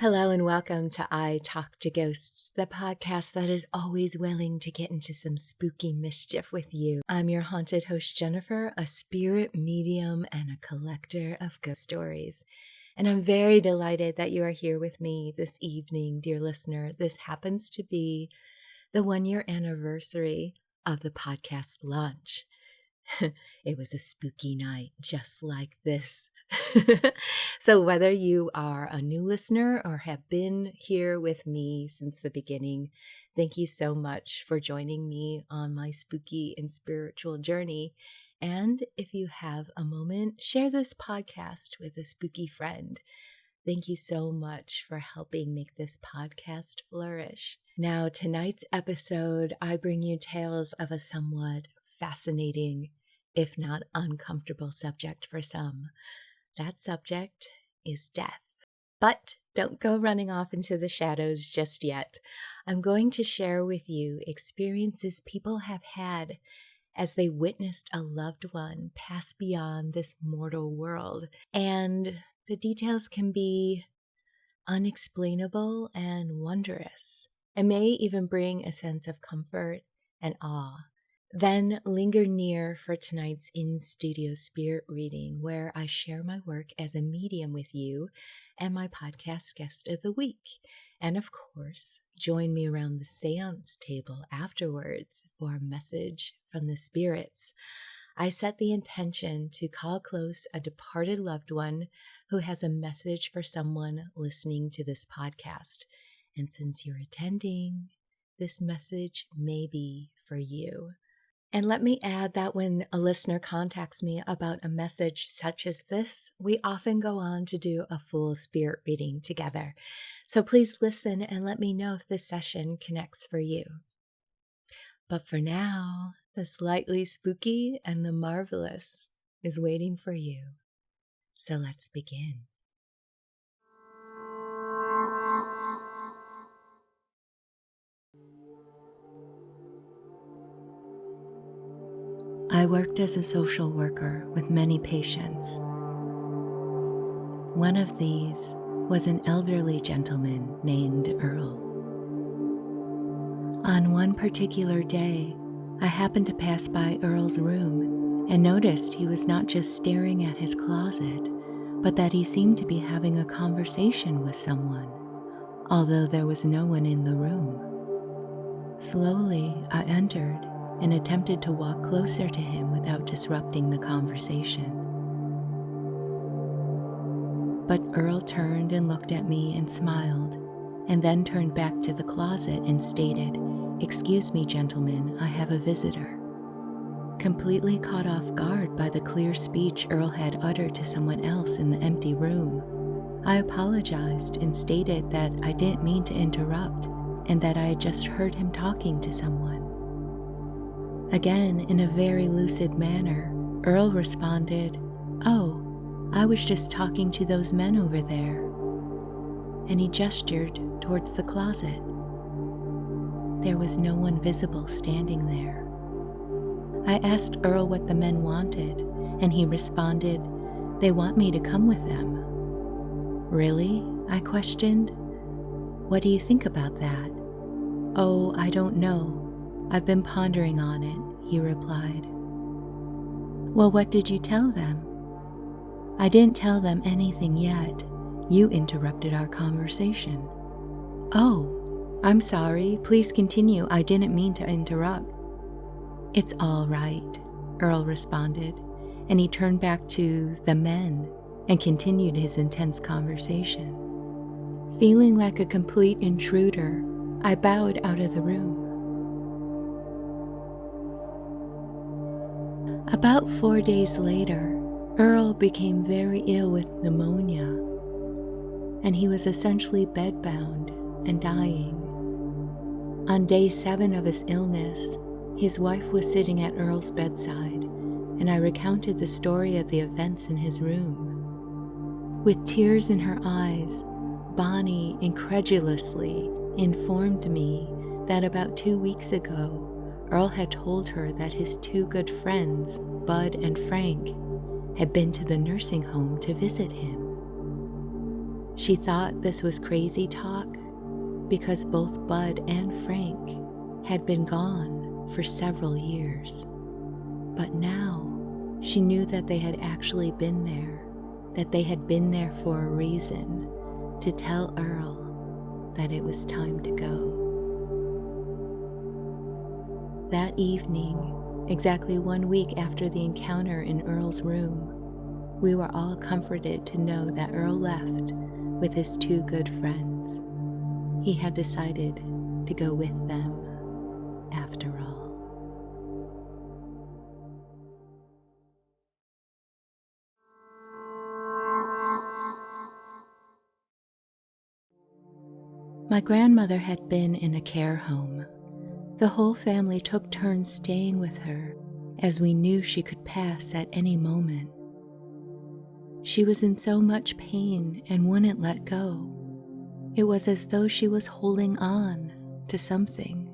Hello and welcome to I Talk to Ghosts, the podcast that is always willing to get into some spooky mischief with you. I'm your haunted host, Jennifer, a spirit medium and a collector of ghost stories. And I'm very delighted that you are here with me this evening, dear listener. This happens to be the 1-year anniversary of the podcast launch. It was a spooky night just like this. So whether you are a new listener or have been here with me since the beginning, thank you so much for joining me on my spooky and spiritual journey. And if you have a moment, share this podcast with a spooky friend. Thank you so much for helping make this podcast flourish. Now, tonight's episode, I bring you tales of a somewhat fascinating, if not uncomfortable subject for some. That subject is death. But don't go running off into the shadows just yet. I'm going to share with you experiences people have had as they witnessed a loved one pass beyond this mortal world. And the details can be unexplainable and wondrous, and may even bring a sense of comfort and awe. Then linger near for tonight's in-studio spirit reading, where I share my work as a medium with you and my podcast guest of the week. And of course, join me around the seance table afterwards for a message from the spirits. I set the intention to call close a departed loved one who has a message for someone listening to this podcast. And since you're attending, this message may be for you. And let me add that when a listener contacts me about a message such as this, we often go on to do a full spirit reading together. So please listen and let me know if this session connects for you. But for now, the slightly spooky and the marvelous is waiting for you. So let's begin. I worked as a social worker with many patients. One of these was an elderly gentleman named Earl. On one particular day, I happened to pass by Earl's room and noticed he was not just staring at his closet, but that he seemed to be having a conversation with someone, although there was no one in the room. Slowly, I entered and attempted to walk closer to him without disrupting the conversation. But Earl turned and looked at me and smiled, and then turned back to the closet and stated, "Excuse me, gentlemen, I have a visitor." Completely caught off guard by the clear speech Earl had uttered to someone else in the empty room, I apologized and stated that I didn't mean to interrupt and that I had just heard him talking to someone. Again, in a very lucid manner, Earl responded, "Oh, I was just talking to those men over there." And he gestured towards the closet. There was no one visible standing there. I asked Earl what the men wanted, and he responded, "They want me to come with them." "Really?" I questioned. "What do you think about that?" "Oh, I don't know. I've been pondering on it," he replied. "Well, what did you tell them?" "I didn't tell them anything yet. You interrupted our conversation." "Oh, I'm sorry. Please continue. I didn't mean to interrupt." "It's all right," Earl responded, and he turned back to the men and continued his intense conversation. Feeling like a complete intruder, I bowed out of the room. About 4 days later, Earl became very ill with pneumonia, and he was essentially bedbound and dying. On day 7 of his illness, his wife was sitting at Earl's bedside, and I recounted the story of the events in his room. With tears in her eyes, Bonnie incredulously informed me that about 2 weeks ago, Earl had told her that his 2 good friends, Bud and Frank, had been to the nursing home to visit him. She thought this was crazy talk because both Bud and Frank had been gone for several years. But now she knew that they had actually been there, that they had been there for a reason, to tell Earl that it was time to go. That evening, exactly 1 week after the encounter in Earl's room, we were all comforted to know that Earl left with his 2 good friends. He had decided to go with them after all. My grandmother had been in a care home. The whole family took turns staying with her, as we knew she could pass at any moment. She was in so much pain and wouldn't let go. It was as though she was holding on to something.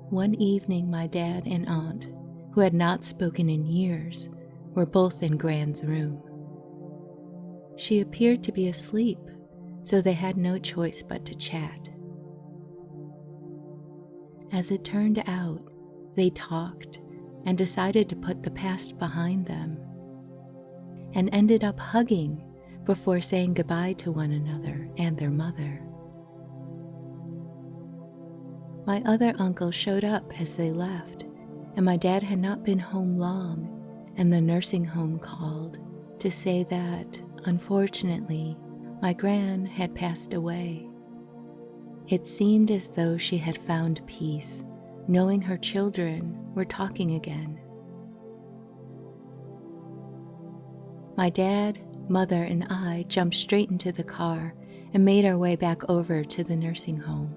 One evening, my dad and aunt, who had not spoken in years, were both in Gran's room. She appeared to be asleep, so they had no choice but to chat. As it turned out, they talked and decided to put the past behind them, and ended up hugging before saying goodbye to one another and their mother. My other uncle showed up as they left, and my dad had not been home long, and the nursing home called to say that, unfortunately, my gran had passed away. It seemed as though she had found peace, knowing her children were talking again. My dad, mother, and I jumped straight into the car and made our way back over to the nursing home.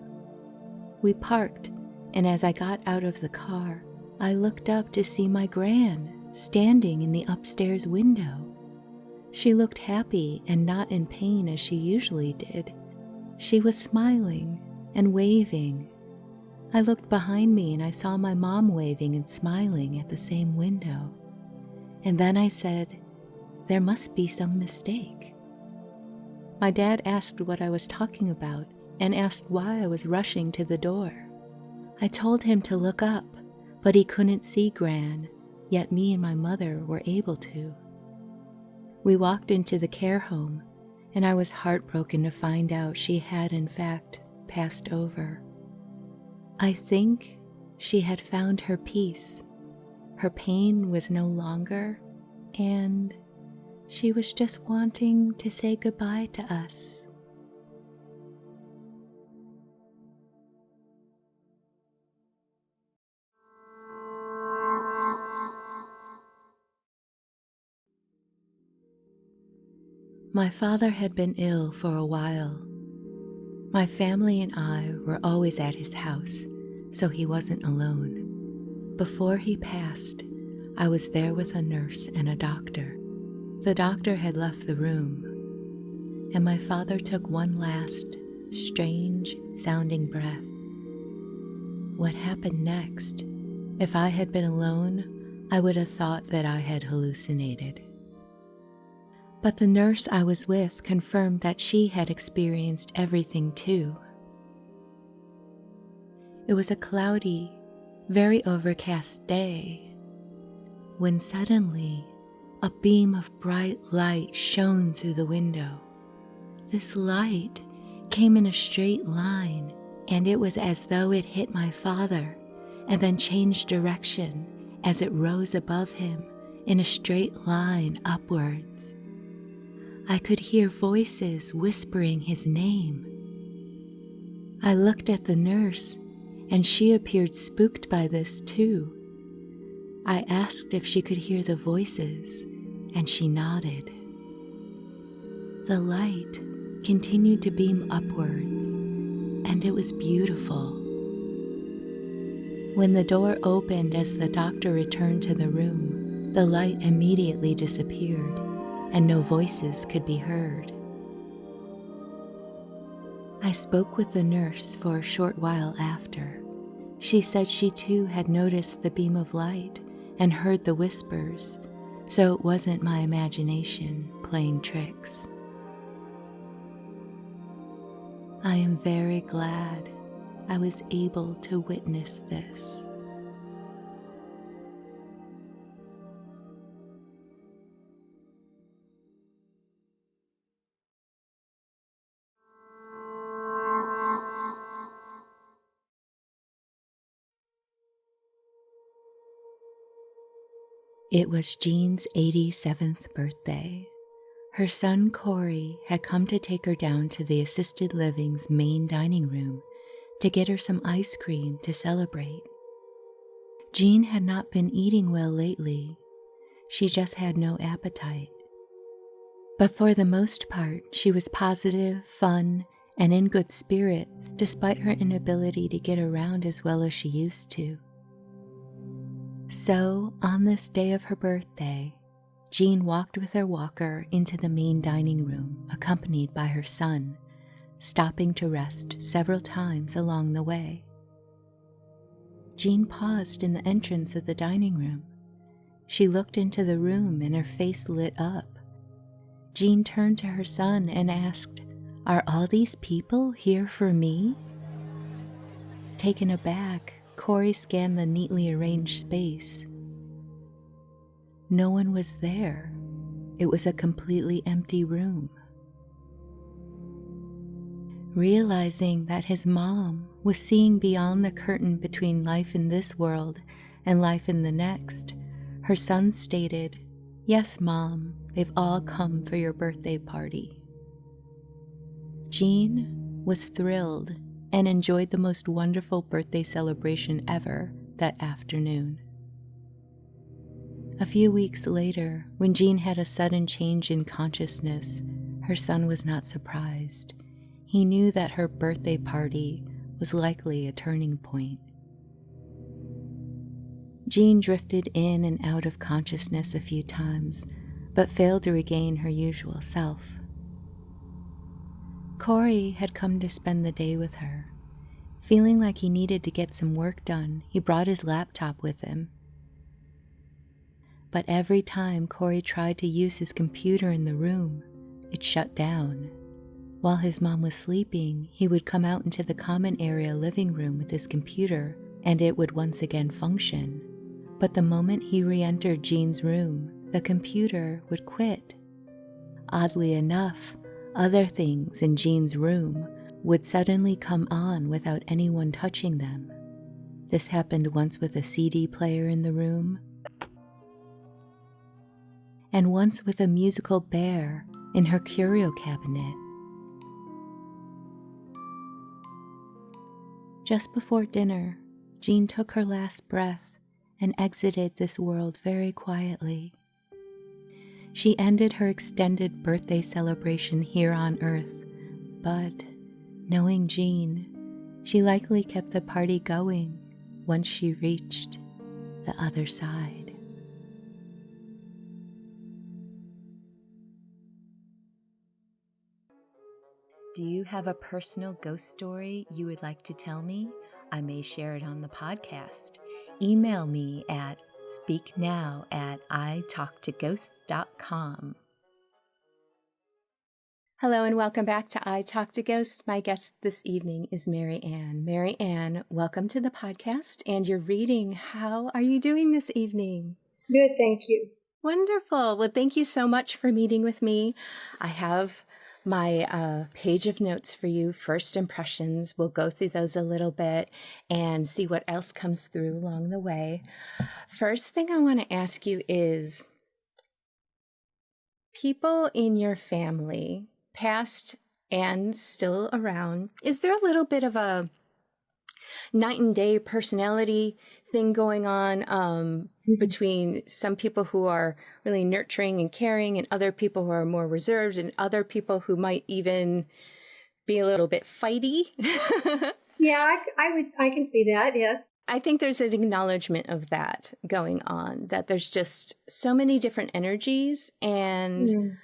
We parked, and as I got out of the car, I looked up to see my gran standing in the upstairs window. She looked happy and not in pain as she usually did. She was smiling and waving. I looked behind me and I saw my mom waving and smiling at the same window. And then I said, "There must be some mistake." My dad asked what I was talking about and asked why I was rushing to the door. I told him to look up, but he couldn't see Gran, yet me and my mother were able to. We walked into the care home, and I was heartbroken to find out she had in fact passed over. I think she had found her peace. Her pain was no longer, and she was just wanting to say goodbye to us. My father had been ill for a while. My family and I were always at his house, so he wasn't alone. Before he passed, I was there with a nurse and a doctor. The doctor had left the room, and my father took one last, strange-sounding breath. What happened next? If I had been alone, I would have thought that I had hallucinated. But the nurse I was with confirmed that she had experienced everything too. It was a cloudy, very overcast day, when suddenly a beam of bright light shone through the window. This light came in a straight line, and it was as though it hit my father and then changed direction as it rose above him in a straight line upwards. I could hear voices whispering his name. I looked at the nurse, and she appeared spooked by this too. I asked if she could hear the voices, and she nodded. The light continued to beam upwards, and it was beautiful. When the door opened as the doctor returned to the room, the light immediately disappeared, and no voices could be heard. I spoke with the nurse for a short while after. She said she too had noticed the beam of light and heard the whispers, so it wasn't my imagination playing tricks. I am very glad I was able to witness this. It was Jean's 87th birthday. Her son Corey had come to take her down to the assisted living's main dining room to get her some ice cream to celebrate. Jean had not been eating well lately. She just had no appetite. But for the most part, she was positive, fun, and in good spirits, despite her inability to get around as well as she used to. So, on this day of her birthday, Jean walked with her walker into the main dining room, accompanied by her son, stopping to rest several times along the way. Jean paused in the entrance of the dining room. She looked into the room and her face lit up. Jean turned to her son and asked, "Are all these people here for me?" Taken aback, Corey scanned the neatly arranged space. No one was there. It was a completely empty room. Realizing that his mom was seeing beyond the curtain between life in this world and life in the next, her son stated, "Yes, Mom, they've all come for your birthday party." Jean was thrilled and enjoyed the most wonderful birthday celebration ever that afternoon. A few weeks later, when Jean had a sudden change in consciousness, her son was not surprised. He knew that her birthday party was likely a turning point. Jean drifted in and out of consciousness a few times, but failed to regain her usual self. Corey had come to spend the day with her. Feeling like he needed to get some work done, he brought his laptop with him. But every time Corey tried to use his computer in the room, it shut down. While his mom was sleeping, he would come out into the common area living room with his computer, and it would once again function. But the moment he re-entered Jean's room, the computer would quit. Oddly enough, other things in Jean's room would suddenly come on without anyone touching them. This happened once with a CD player in the room, and once with a musical bear in her curio cabinet. Just before dinner, Jean took her last breath and exited this world very quietly. She ended her extended birthday celebration here on Earth, but, knowing Jean, she likely kept the party going once she reached the other side. Do you have a personal ghost story you would like to tell me? I may share it on the podcast. Email me at speaknow@italktoghosts.com. Hello and welcome back to I Talk to Ghosts. My guest this evening is Mary Ann. Mary Ann, welcome to the podcast and your reading. How are you doing this evening? Good, thank you. Wonderful. Well, thank you so much for meeting with me. I have my page of notes for you, first impressions. We'll go through those a little bit and see what else comes through along the way. First thing I want to ask you is, people in your family, past and still around, is there a little bit of a night and day personality thing going on between some people who are really nurturing and caring and other people who are more reserved and other people who might even be a little bit fighty? Yeah, I can see that, yes. I think there's an acknowledgement of that going on, that there's just so many different energies, and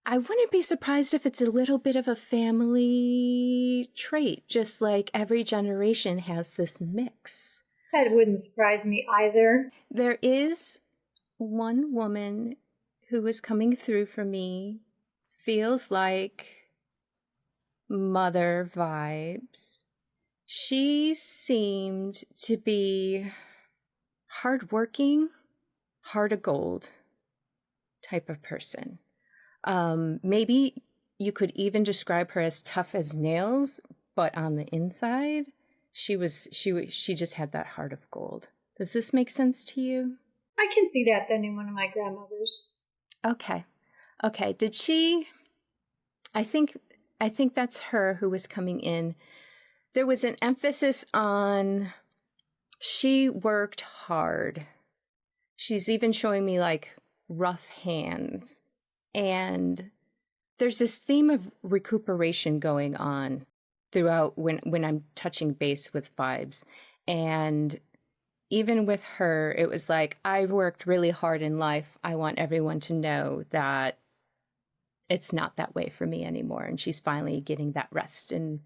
I wouldn't be surprised if it's a little bit of a family trait, just like every generation has this mix. That wouldn't surprise me either. There is one woman who was coming through for me feels like mother vibes. She seemed to be hardworking, heart of gold type of person. Maybe you could even describe her as tough as nails, but on the inside, she just had that heart of gold. Does this make sense to you? I can see that then in one of my grandmothers. Okay. Did she? I think that's her who was coming in. There was an emphasis on she worked hard. She's even showing me like rough hands. And there's this theme of recuperation going on throughout when I'm touching base with vibes. And even with her, it was like, I've worked really hard in life. I want everyone to know that it's not that way for me anymore. And she's finally getting that rest. And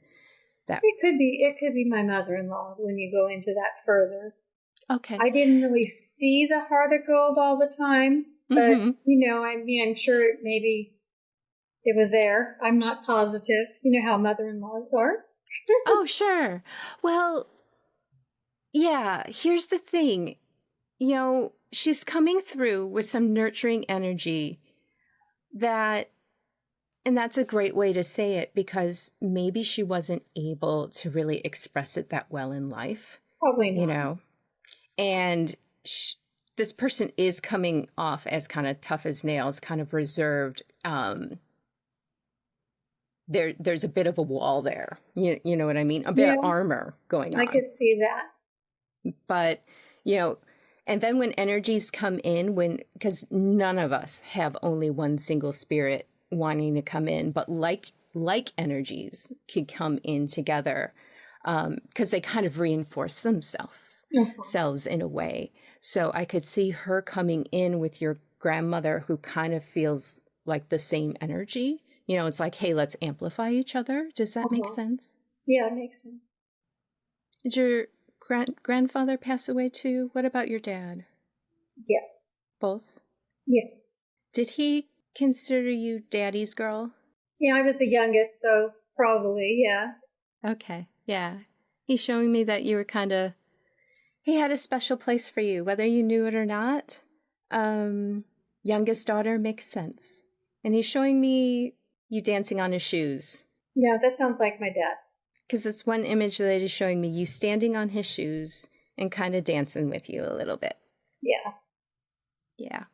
that it could be my mother-in-law when you go into that further. Okay. I didn't really see the heart of gold all the time, but I'm sure maybe it was there. I'm not positive. You know how mother-in-laws are. Oh, sure. Well, yeah, here's the thing. She's coming through with some nurturing energy and that's a great way to say it, because maybe she wasn't able to really express it that well in life. Probably not. And this person is coming off as kind of tough as nails, kind of reserved. There's a bit of a wall there. You know what I mean? A bit of armor going on. I could see that. But, and then when energies come in, because none of us have only one single spirit wanting to come in, but like energies can come in together, because they kind of reinforce themselves in a way. So I could see her coming in with your grandmother, who kind of feels like the same energy. It's like, hey, let's amplify each other. Does that make sense? Yeah, it makes sense. Did your grandfather pass away too? What about your dad? Yes. Both? Yes. Did he consider you daddy's girl? Yeah, I was the youngest, so probably, yeah. Okay, yeah. He's showing me that you were he had a special place for you, whether you knew it or not. Youngest daughter makes sense. And he's showing me you dancing on his shoes. Yeah, that sounds like my dad. Because it's one image that is showing me you standing on his shoes and kind of dancing with you a little bit. Yeah. Yeah.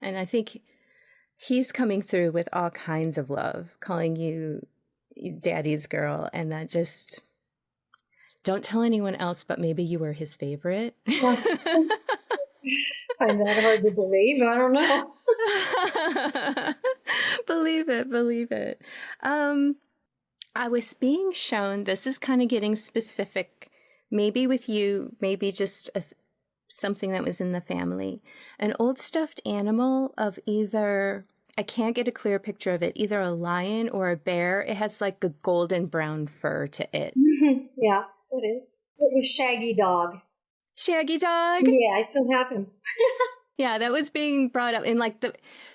And I think he's coming through with all kinds of love, calling you daddy's girl. And that just, don't tell anyone else, but maybe you were his favorite. Find that hard to believe. I don't know. Believe it. I was being shown, this is kind of getting specific, maybe with you, maybe just something that was in the family. An old stuffed animal of either, I can't get a clear picture of it, either a lion or a bear. It has like a golden brown fur to it. Yeah, it is. It was Shaggy Dog. Shaggy Dog? Yeah, I still have him. Yeah, that was being brought up. And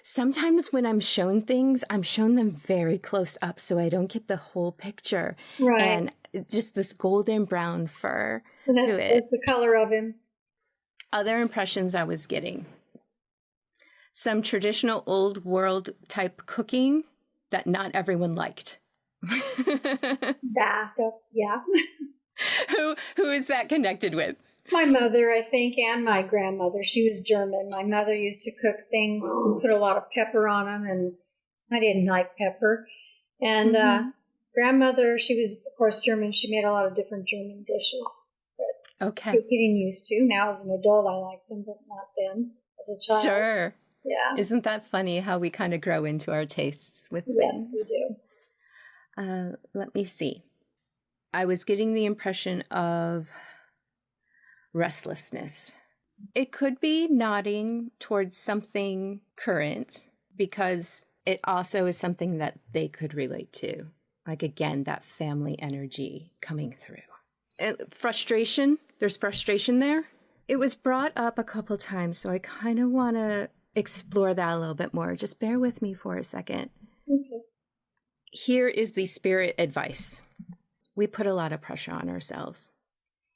sometimes when I'm shown things, I'm shown them very close up so I don't get the whole picture. Right. And just this golden brown fur and that's the color of him. Other impressions I was getting. Some traditional old world type cooking that not everyone liked. Yeah. Who is that connected with? My mother, I think, and my grandmother. She was German. My mother used to cook things and put a lot of pepper on them, and I didn't like pepper. And grandmother, she was, of course, German. She made a lot of different German dishes that getting used to. Now as an adult, I like them, but not then as a child. Sure. Yeah. Isn't that funny how we kind of grow into our tastes with things? Yes, we do. Let me see. I was getting the impression of restlessness. It could be nodding towards something current, because it also is something that they could relate to. Like, again, that family energy coming through. Frustration. There's frustration there. It was brought up a couple times, so I kind of want to explore that a little bit more. Just bear with me for a second. Okay. Here is the spirit advice. We put a lot of pressure on ourselves,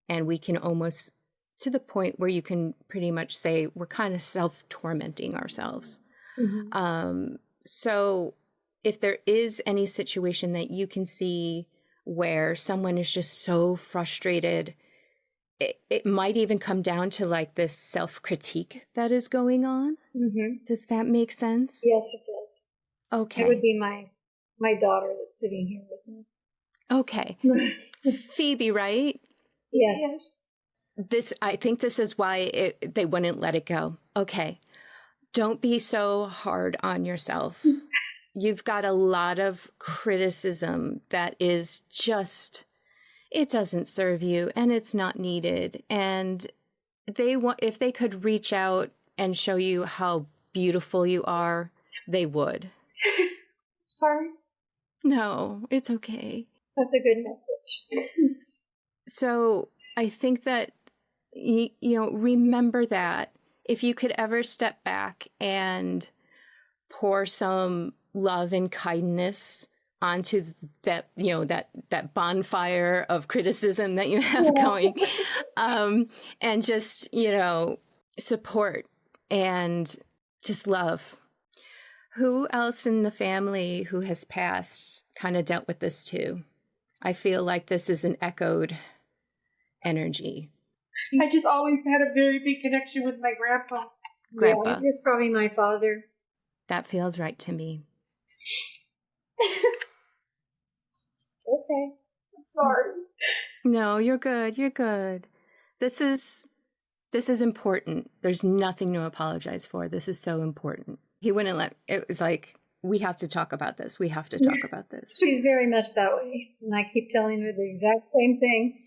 and we can almost, to the point where you can pretty much say we're kind of self-tormenting ourselves. Mm-hmm. So if there is any situation that you can see where someone is just so frustrated, it might even come down to like this self-critique that is going on. Mm-hmm. Does that make sense? Yes, it does. Okay. It would be my daughter that's sitting here with me. Okay. Phoebe, right? Yes. I think this is why they wouldn't let it go. Okay. Don't be so hard on yourself. You've got a lot of criticism that is just, it doesn't serve you and it's not needed. And if they could reach out and show you how beautiful you are, they would. Sorry. No, it's okay. That's a good message. So I think that, remember that if you could ever step back and pour some love and kindness onto that, that bonfire of criticism that you have going, and just, support and just love. Who else in the family who has passed kind of dealt with this too? I feel like this is an echoed energy. I just always had a very big connection with my grandpa. Grandpa. Yeah, it's probably my father. That feels right to me. Okay. I'm sorry. No, you're good. You're good. This is important. There's nothing to apologize for. This is so important. He wouldn't it was like, we have to talk about this. We have to talk about this. She's very much that way. And I keep telling her the exact same thing.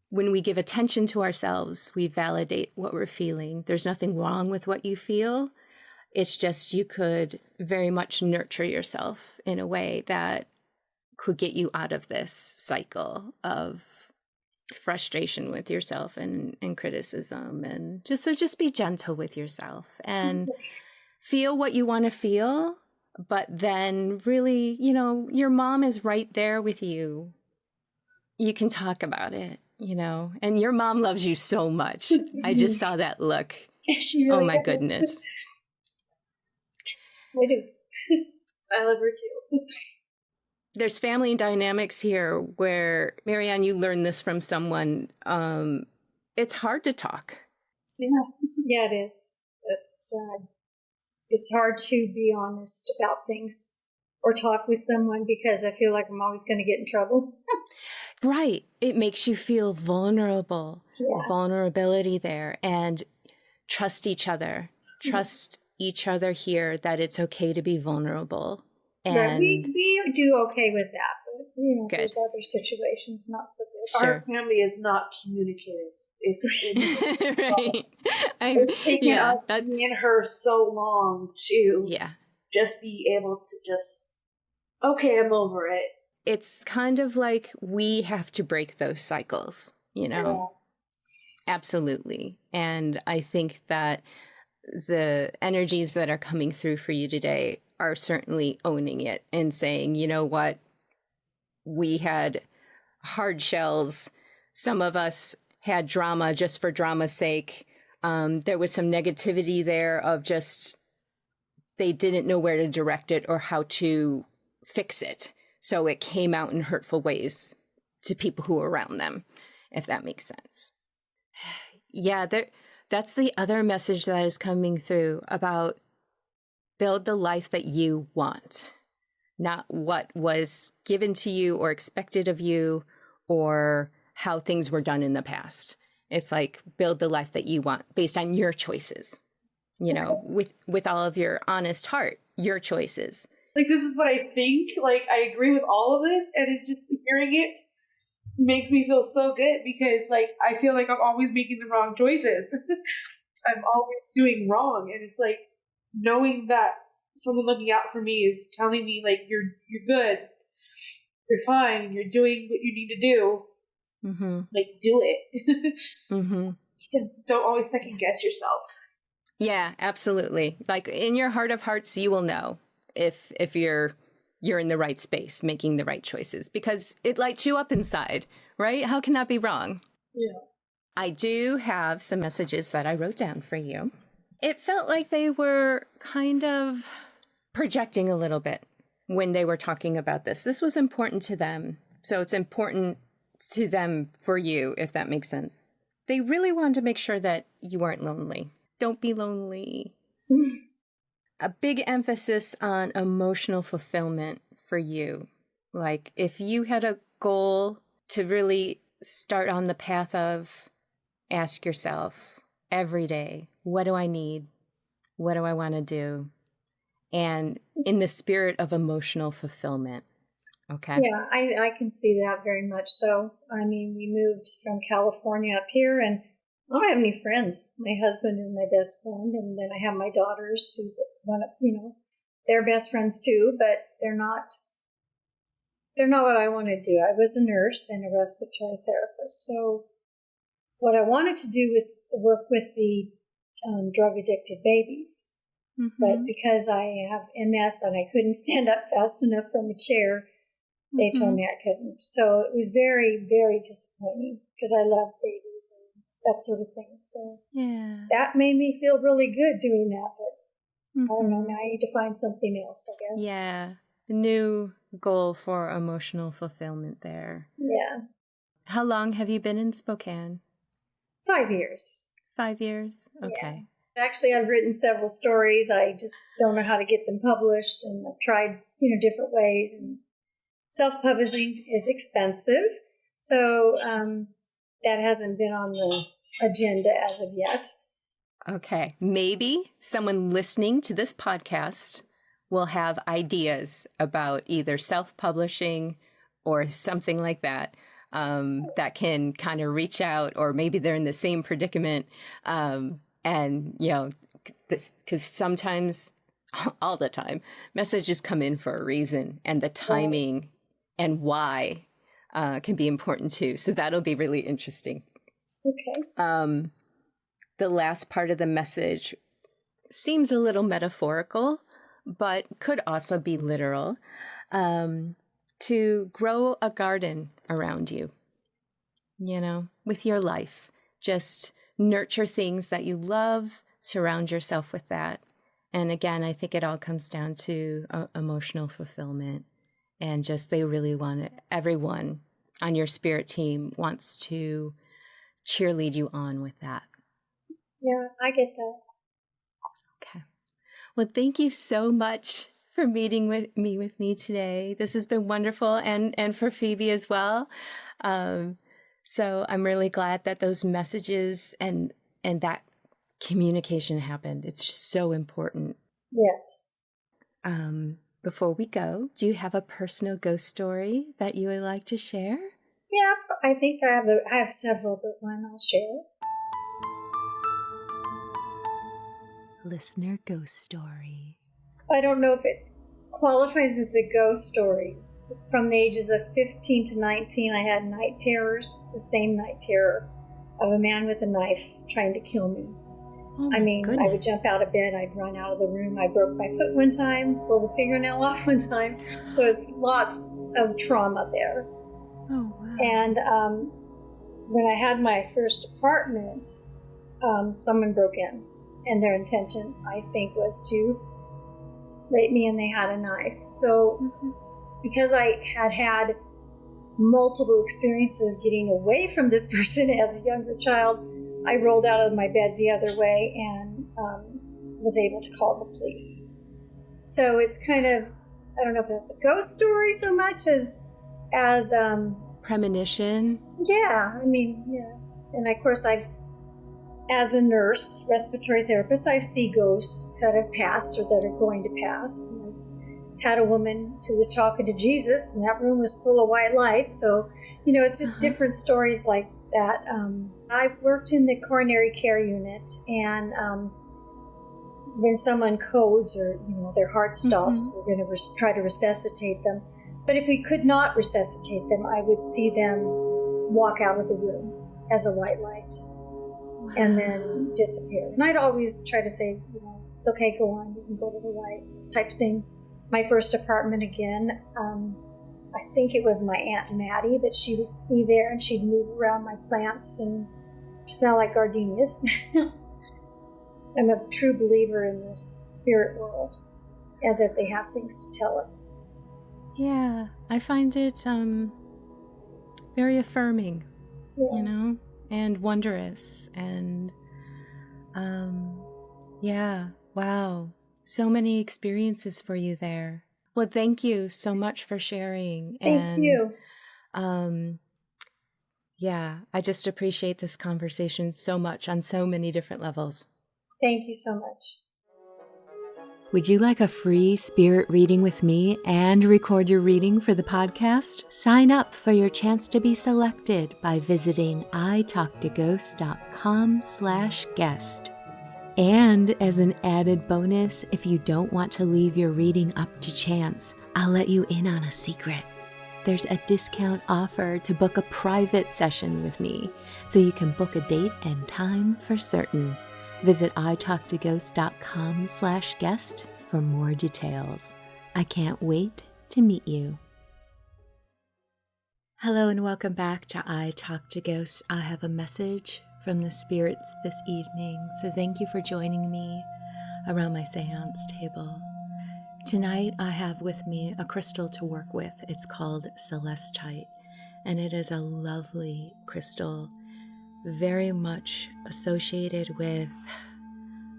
When we give attention to ourselves, we validate what we're feeling. There's nothing wrong with what you feel. It's just you could very much nurture yourself in a way that could get you out of this cycle of frustration with yourself and criticism. And just be gentle with yourself and feel what you want to feel. But then really, your mom is right there with you. You can talk about it, and your mom loves you so much. I just saw that look. She really oh my does. goodness. I do. I love her too. There's family dynamics here where, Marianne, you learned this from someone. It's hard to talk. Yeah, it is. It's hard to be honest about things or talk with someone because I feel like I'm always going to get in trouble. Right. It makes you feel vulnerable. Yeah. Vulnerability there. And trust each other. Trust each other here that it's okay to be vulnerable. And right. We do okay with that. But, good. There's other situations not so good. Sure. Our family is not communicative. It's right. It's taken us, me and her, so long to just be able to just, okay, I'm over it. It's kind of like we have to break those cycles, Yeah. Absolutely. And I think that the energies that are coming through for you today are certainly owning it and saying, you know what, we had hard shells. Some of us had drama just for drama's sake. There was some negativity there of just, they didn't know where to direct it or how to fix it. So it came out in hurtful ways to people who were around them, if that makes sense. Yeah, that's the other message that is coming through about build the life that you want, not what was given to you or expected of you or how things were done in the past. It's like build the life that you want based on your choices, with all of your honest heart, your choices. Like, this is what I think. Like, I agree with all of this, and it's just hearing it makes me feel so good because, like, I feel like I'm always making the wrong choices. I'm always doing wrong, and it's like knowing that someone looking out for me is telling me, like, you're good, you're fine, you're doing what you need to do. Mm-hmm. Like, do it. Mm-hmm. don't always second guess yourself. Yeah, absolutely. Like in your heart of hearts, you will know if you're in the right space, making the right choices, because it lights you up inside, right? How can that be wrong? Yeah. I do have some messages that I wrote down for you. It felt like they were kind of projecting a little bit when they were talking about this. This was important to them. So it's important to them for you, if that makes sense. They really wanted to make sure that you weren't lonely. Don't be lonely. A big emphasis on emotional fulfillment for you. Like if you had a goal to really start on the path of, ask yourself every day, what do I need? What do I want to do? And in the spirit of emotional fulfillment. Okay. Yeah, I can see that very much so. I mean, we moved from California up here, and I don't have any friends. My husband is my best friend, and then I have my daughters, who's one of, they're best friends too, but they're not what I want to do. I was a nurse and a respiratory therapist, so what I wanted to do was work with the drug-addicted babies. Mm-hmm. But because I have MS and I couldn't stand up fast enough from a chair, they told me I couldn't. So it was very, very disappointing because I love babies and that sort of thing. So yeah, that made me feel really good doing that. But I don't know, now I need to find something else, I guess. Yeah. The new goal for emotional fulfillment there. Yeah. How long have you been in Spokane? 5 years. 5 years? Okay. Yeah. Actually, I've written several stories. I just don't know how to get them published, and I've tried, different ways. And self-publishing is expensive, so that hasn't been on the agenda as of yet. Okay. Maybe someone listening to this podcast will have ideas about either self-publishing or something like that. That can kind of reach out, or maybe they're in the same predicament. And, because sometimes, all the time, messages come in for a reason, and the timing and why can be important too. So that'll be really interesting. Okay. The last part of the message seems a little metaphorical, but could also be literal. To grow a garden around you, with your life. Just nurture things that you love, surround yourself with that. And again, I think it all comes down to emotional fulfillment. And just they really want everyone on your spirit team wants to cheerlead you on with that. Yeah, I get that. Okay. Well, thank you so much for meeting with me today. This has been wonderful, and for Phoebe as well. So I'm really glad that those messages and that communication happened. It's just so important. Yes. Before we go, do you have a personal ghost story that you would like to share? Yeah, I think I have several, but one I'll share. Listener ghost story. I don't know if it qualifies as a ghost story. From the ages of 15 to 19, I had night terrors, the same night terror of a man with a knife trying to kill me. Oh, I mean, goodness. I would jump out of bed, I'd run out of the room, I broke my foot one time, pulled a fingernail off one time, so it's lots of trauma there. Oh, wow. And when I had my first apartment, someone broke in, and their intention, I think, was to rape me, and they had a knife. So because I had multiple experiences getting away from this person as a younger child, I rolled out of my bed the other way and was able to call the police. So it's kind of, I don't know if that's a ghost story so much as premonition. Yeah, I mean, yeah. And of course, as a nurse, respiratory therapist, I see ghosts that have passed or that are going to pass. Had a woman who was talking to Jesus, and that room was full of white light. So, it's just different stories like that. I worked in the coronary care unit, and when someone codes or their heart stops, we're going to try to resuscitate them. But if we could not resuscitate them, I would see them walk out of the room as a white light. and then disappear. And I'd always try to say, it's okay, go on, you can go to the light, type of thing. My first apartment again, I think it was my Aunt Maddie that she would be there, and she'd move around my plants and smell like gardenias. I'm a true believer in this spirit world, and that they have things to tell us. Yeah, I find it very affirming, and wondrous, and wow, so many experiences for you there. Well, thank you so much for sharing. Thank you. I just appreciate this conversation so much on so many different levels. Thank you so much. Would you like a free spirit reading with me and record your reading for the podcast? Sign up for your chance to be selected by visiting italktoghosts.com/guest. And as an added bonus, if you don't want to leave your reading up to chance, I'll let you in on a secret. There's a discount offer to book a private session with me, so you can book a date and time for certain. Visit italktoghosts.com/guest for more details. I can't wait to meet you. Hello and welcome back to I Talk to Ghosts. I have a message from the spirits this evening, so thank you for joining me around my seance table. Tonight I have with me a crystal to work with. It's called Celestite, and it is a lovely crystal, very much associated with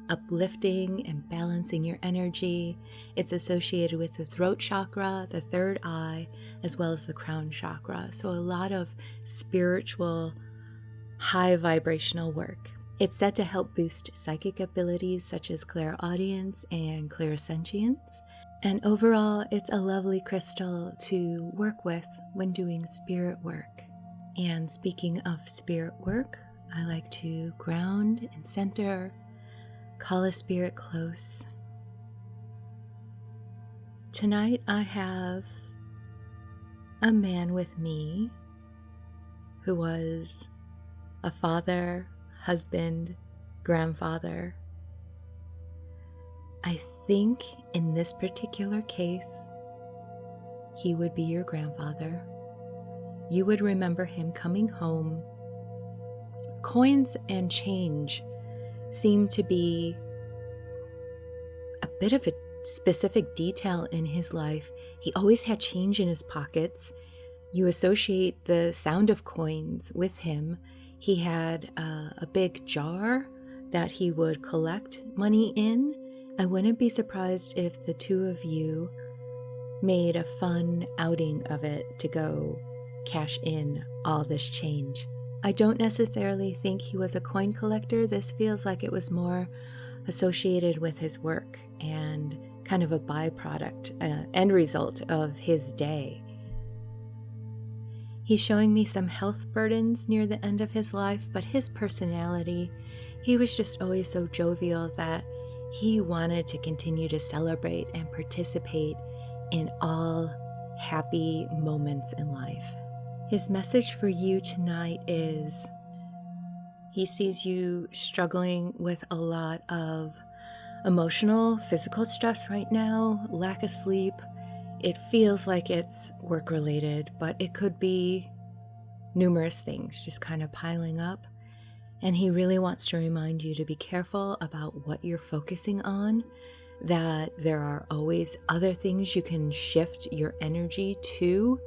uplifting and balancing your energy. It's associated with the throat chakra, the third eye, as well as the crown chakra. So a lot of spiritual, high vibrational work. It's said to help boost psychic abilities such as clairaudience and clairsentience. And overall, it's a lovely crystal to work with when doing spirit work. And speaking of spirit work, I like to ground and center, call a spirit close. Tonight I have a man with me who was a father, husband, grandfather. I think in this particular case, he would be your grandfather. You would remember him coming home. Coins and change seem to be a bit of a specific detail in his life. He always had change in his pockets. You associate the sound of coins with him. He had a big jar that he would collect money in. I wouldn't be surprised if the two of you made a fun outing of it to go cash in all this change. I don't necessarily think he was a coin collector. This feels like it was more associated with his work and kind of a byproduct, end result of his day. He's showing me some health burdens near the end of his life, but his personality, he was just always so jovial that he wanted to continue to celebrate and participate in all happy moments in life. His message for you tonight is he sees you struggling with a lot of emotional, physical stress right now, lack of sleep. It feels like it's work-related, but it could be numerous things just kind of piling up. And he really wants to remind you to be careful about what you're focusing on, that there are always other things you can shift your energy to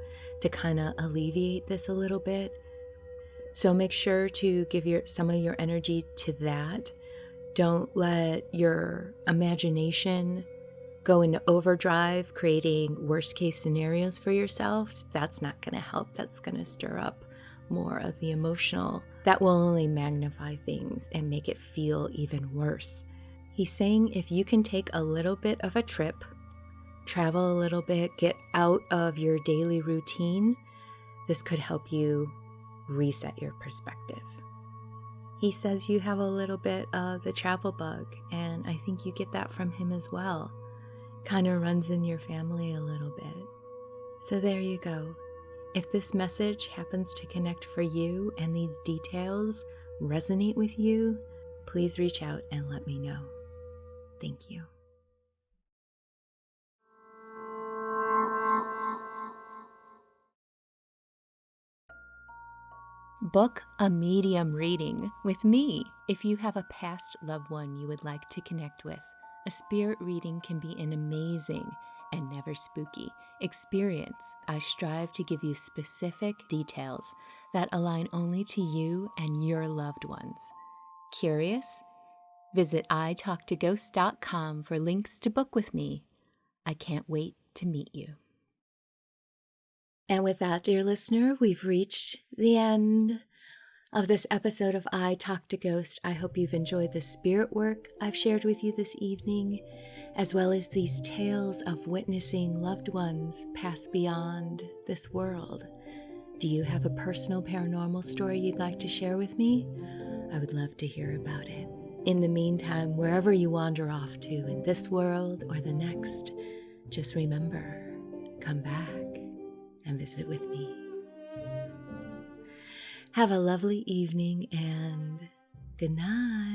kind of alleviate this a little bit. So make sure to give some of your energy to that. Don't let your imagination go into overdrive, creating worst case scenarios for yourself. That's not going to help. That's going to stir up more of the emotional. That will only magnify things and make it feel even worse. He's saying if you can take a little bit of a trip, travel a little bit, get out of your daily routine, this could help you reset your perspective. He says you have a little bit of the travel bug, and I think you get that from him as well. Kind of runs in your family a little bit. So there you go. If this message happens to connect for you and these details resonate with you, please reach out and let me know. Thank you. Book a medium reading with me. If you have a past loved one you would like to connect with, a spirit reading can be an amazing and never spooky experience. I strive to give you specific details that align only to you and your loved ones. Curious? Visit italktoghosts.com for links to book with me. I can't wait to meet you. And with that, dear listener, we've reached the end of this episode of I Talk to Ghost. I hope you've enjoyed the spirit work I've shared with you this evening, as well as these tales of witnessing loved ones pass beyond this world. Do you have a personal paranormal story you'd like to share with me? I would love to hear about it. In the meantime, wherever you wander off to in this world or the next, just remember, come back and visit with me. Have a lovely evening and good night.